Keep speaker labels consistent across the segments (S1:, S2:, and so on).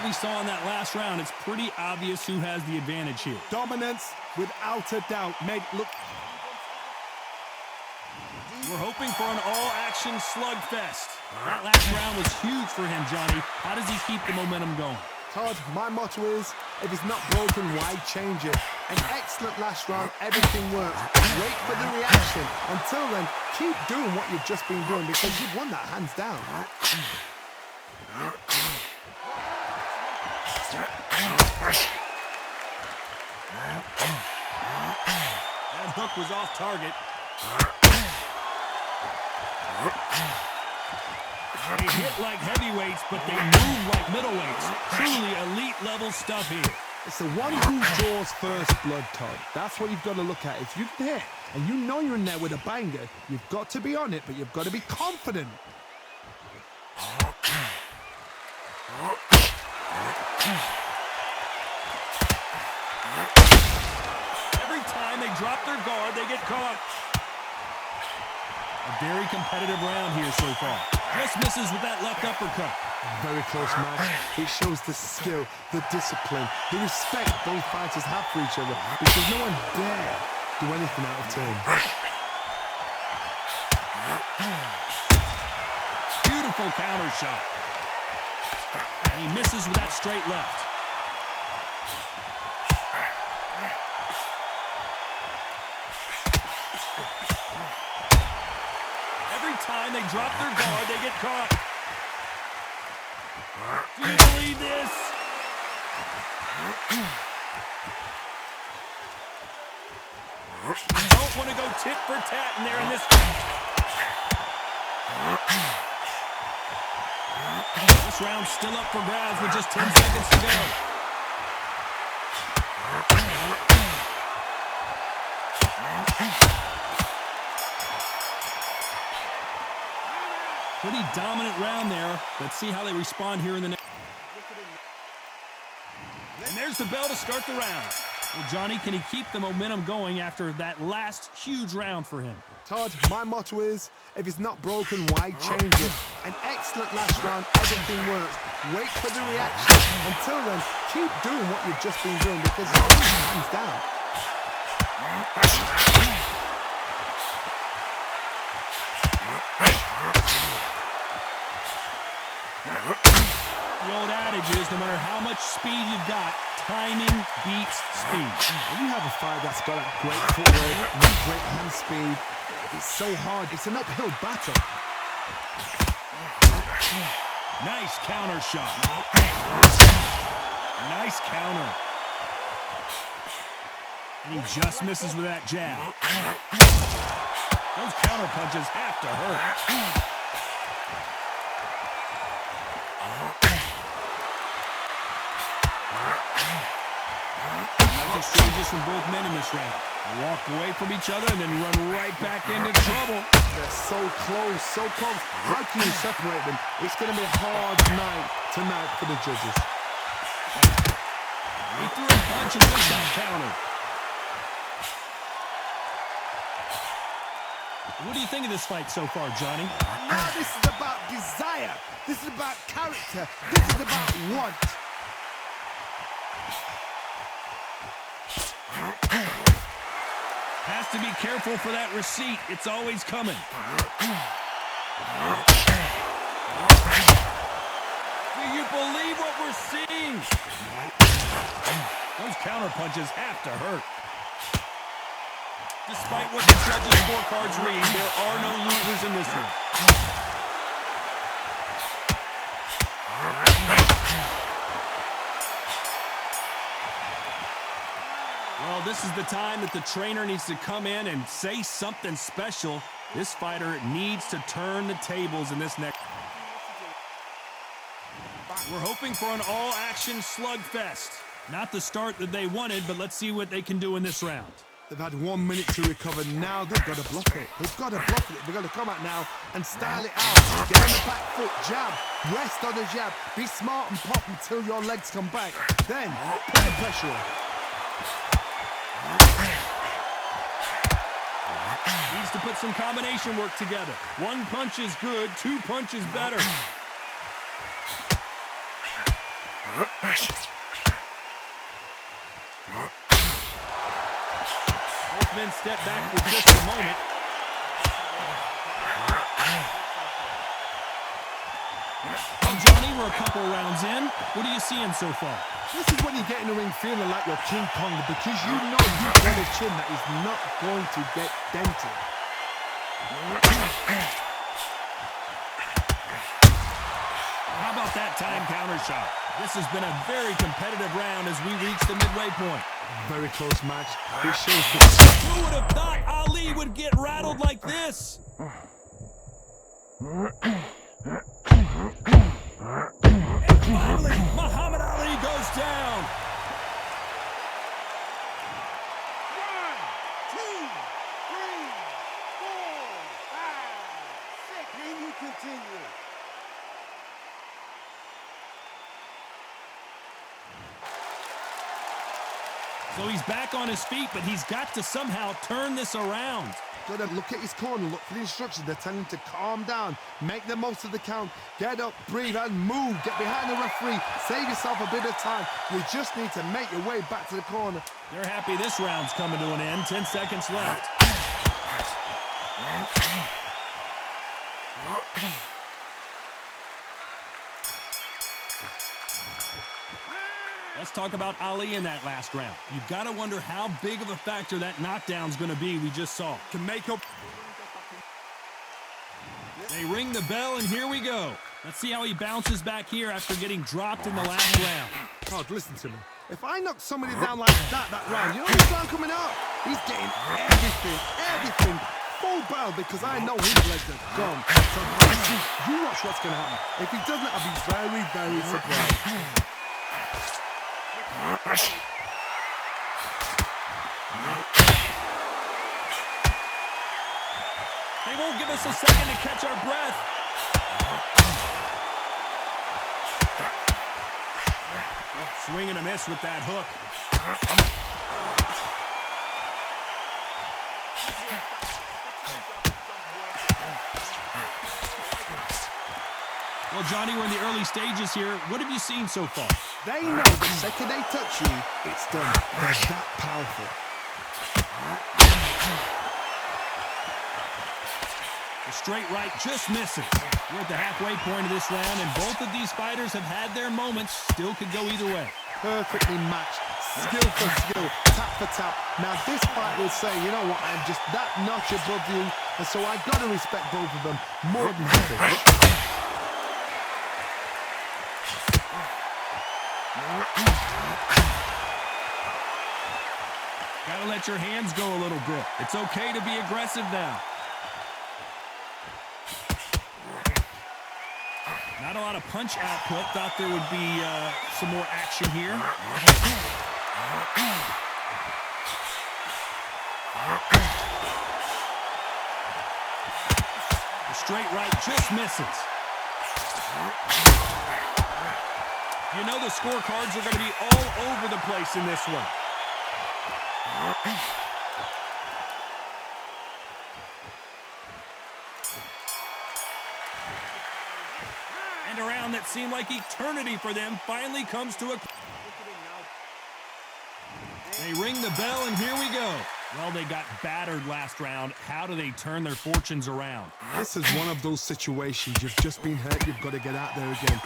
S1: we saw in that last round, it's pretty obvious who has the advantage here.
S2: Dominance, without a doubt, made look.
S1: We're hoping for an all-action slugfest. That last round was huge for him, Johnny. How does he keep the momentum going?
S2: Todd, my motto is, if it's not broken, why change it? An excellent last round, everything works. Wait for the reaction. Until then, keep doing what you've just been doing because you've won that hands down.
S1: That hook was off target. They hit like heavyweights, but they move like middleweights. Truly elite level stuff here.
S2: It's the one who draws first blood, Todd. That's what you've got to look at. If you hit and you know you're in there with a banger, you've got to be on it, but you've got to be confident.
S1: Every time they drop their guard, they get caught. A very competitive round here so far. Just misses with that left uppercut.
S2: Very close match. It shows the skill, the discipline, the respect both fighters have for each other because no one dare do anything out of turn.
S1: Beautiful counter shot. And he misses with that straight left. Every time they drop their guard, they get caught. Do you believe this? You don't want to go tit for tat in there in this. This round's still up for grabs with just 10 seconds to go. Pretty dominant round there. Let's see how they respond here in the next. And there's the bell to start the round. Well, Johnny, can he keep the momentum going after that last huge round for him?
S2: Todd, my motto is, if it's not broken, why change it? An excellent last round, everything works. Wait for the reaction. Until then, keep doing what you've just been doing because you're hands down.
S1: The old adage is, no matter how much speed you've got, timing beats speed.
S2: When you have a fight that's got that great footwork and that great hand speed, it's so hard. It's an uphill battle.
S1: Nice counter shot. Nice counter. And he just misses with that jab. Those counter punches have to hurt. Exchanges from both men in this round. They walk away from each other and then run right back into trouble.
S2: They're so close, so close. How can you separate them? It's going to be a hard night tonight for the judges.
S1: He threw a punch and just got countered. What do you think of this fight so far, Johnny?
S2: Now this is about desire. This is about character. This is about want.
S1: Has to be careful for that receipt. It's always coming. Do you believe what we're seeing? Those counter punches have to hurt. Despite what the judges' scorecards read, there are no losers in this one. Well, this is the time that the trainer needs to come in and say something special. This fighter needs to turn the tables in this next. We're hoping for an all-action slugfest. Not the start that they wanted, but let's see what they can do in this round.
S2: They've had 1 minute to recover. Now they've got to block it. They've got to block it. They've got to come out now and style it out. Get on the back foot, jab, rest on the jab. Be smart and pop until your legs come back. Then put the pressure on.
S1: Needs to put some combination work together. One punch is good, two punches better. Both men step back for just a moment. Well, Johnny, we're a couple rounds in. What are you seeing so far?
S2: This is when you get in the ring feeling like you're King Kong because you know you've got a chin that is not going to get dented.
S1: How about that time counter shot? This has been a very competitive round as we reach the midway point.
S2: Very close match. It shows the...
S1: Who would have thought Ali would get rattled like this? And finally, Muhammad Ali goes down.
S3: 1, 2, 3, 4, 5, 6. Can you continue?
S1: So he's back on his feet, but he's got to somehow turn this around.
S2: Gotta look at his corner, look for the instructions. They're telling him to calm down, make the most of the count, get up, breathe, and move. Get behind the referee, save yourself a bit of time. You just need to make your way back to the corner.
S1: They're happy this round's coming to an end. 10 seconds left. Let's talk about Ali in that last round. You've got to wonder how big of a factor that knockdown's going to be we just saw.
S2: To make up...
S1: They ring the bell, and here we go. Let's see how he bounces back here after getting dropped in the last round.
S2: God, listen to me. If I knock somebody down like that round, you know who's down coming up? He's getting everything full barrel because I know his legs are gone. So you watch what's going to happen. If he doesn't, I'll be very, very surprised.
S1: They won't give us a second to catch our breath. Swing and a miss with that hook. Well, Johnny, we're in the early stages here. What have you seen so far?
S2: They know the second they touch you, it's done. They're that powerful.
S1: The straight right just misses. We're at the halfway point of this round, and both of these fighters have had their moments. Still could go either way.
S2: Perfectly matched. Skill for skill, tap for tap. Now this fight will say, you know what, I'm just that notch above you, and so I've got to respect both of them more than happy.
S1: Gotta let your hands go a little bit. It's okay to be aggressive now. Not a lot of punch output. Thought there would be some more action here. The straight right just misses. You know the scorecards are going to be all over the place in this one. And a round that seemed like eternity for them finally comes to a... They ring the bell, and here we go. Well, they got battered last round. How do they turn their fortunes around?
S2: This is one of those situations. You've just been hurt. You've got to get out there again.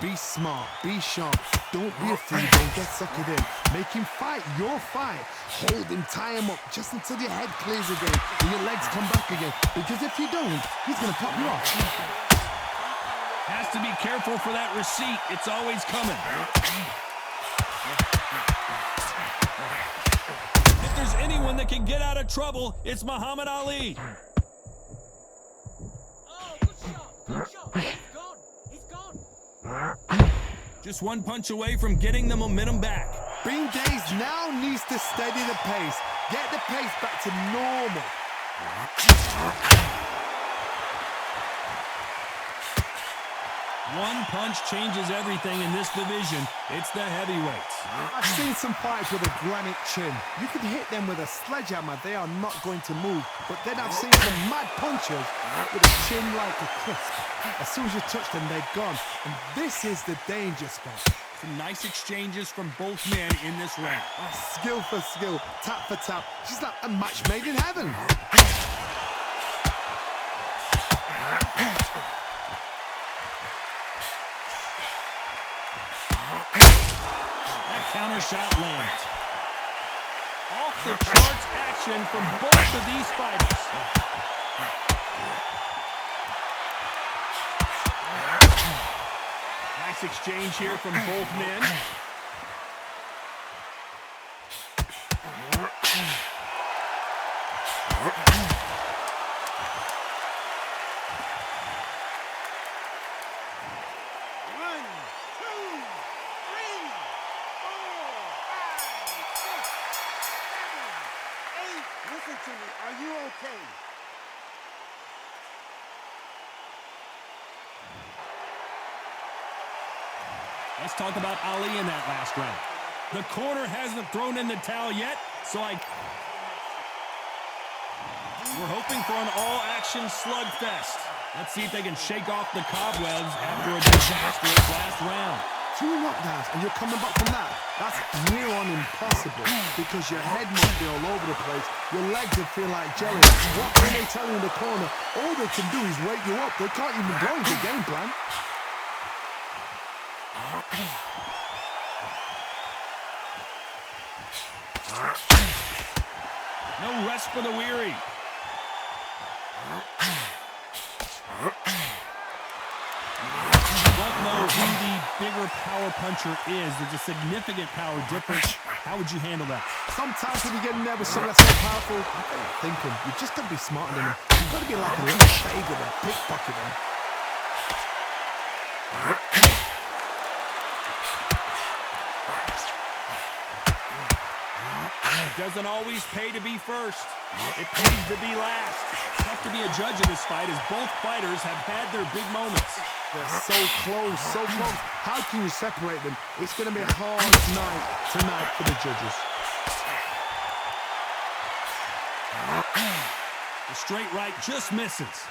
S2: Be smart. Be sharp. Don't be afraid. Don't get suckered in. Make him fight your fight. Hold him, tie him up just until your head clears again and your legs come back again. Because if you don't, he's going to pop you off.
S1: Has to be careful for that receipt. It's always coming. If there's anyone that can get out of trouble, it's Muhammad Ali.
S4: Oh, good shot. Good shot. He's gone. He's gone.
S1: Just one punch away from getting the momentum back.
S2: Bean Days now needs to steady the pace. Get the pace back to normal.
S1: One punch changes everything in this division. It's the heavyweights.
S2: I've seen some fighters with a granite chin. You could hit them with a sledgehammer, they are not going to move. But then I've seen some mad punchers with a chin like a crisp. As soon as you touch them, they're gone. And this is the danger spot.
S1: Some nice exchanges from both men in this round.
S2: Skill for skill, tap for tap. She's like a match made in heaven.
S1: That counter shot lands. Off the charts action from both of these fighters. Nice exchange here from both men.
S3: One, two, three, four, five, six, seven, eight. Listen to me. Are you okay?
S1: Let's talk about Ali in that last round. The corner hasn't thrown in the towel yet, so we're hoping for an all-action slugfest. Let's see if they can shake off the cobwebs after a disastrous last round.
S2: 2 knockdowns and you're coming back from that. That's near on impossible because your head must be all over the place. Your legs will feel like jelly. What can they tell you in the corner? All they can do is wake you up. They can't even go into game plan.
S1: No rest for the weary. Don't know who the bigger power puncher is. There's a significant power difference. How would you handle that?
S2: Sometimes when you get in there with someone that's so powerful, thinking, you've just got to be smarter than them. You've got to be like a little fade with them, pickpocket them.
S1: It doesn't always pay to be first. It pays to be last. Tough to be a judge in this fight as both fighters have had their big moments.
S2: They're so close, so close. How can you separate them? It's going to be a hard night tonight for the judges.
S1: The straight right just misses.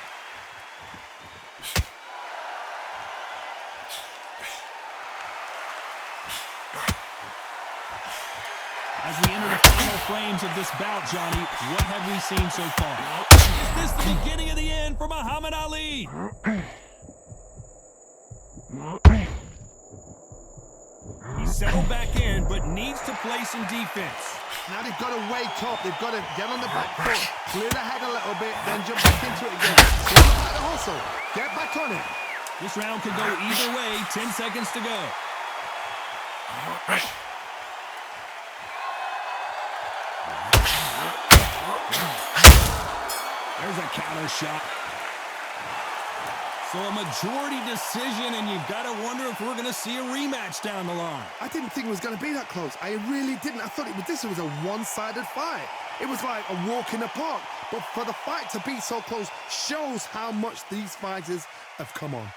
S1: As we enter the final frames of this bout, Johnny, what have we seen so far? Is this the beginning of the end for Muhammad Ali? He's settled back in, but needs to play some defense.
S2: Now they've got to wake up. They've got to get on the back foot, clear the head a little bit, then jump back into it again. Get back the hustle. Get back on it.
S1: This round could go either way. 10 seconds to go. There's a counter shot. So a majority decision, and you've got to wonder if we're going to see a rematch down the line.
S2: I didn't think it was going to be that close. I really didn't. I thought this was a one-sided fight. It was like a walk in the park. But for the fight to be so close shows how much these fighters have come on.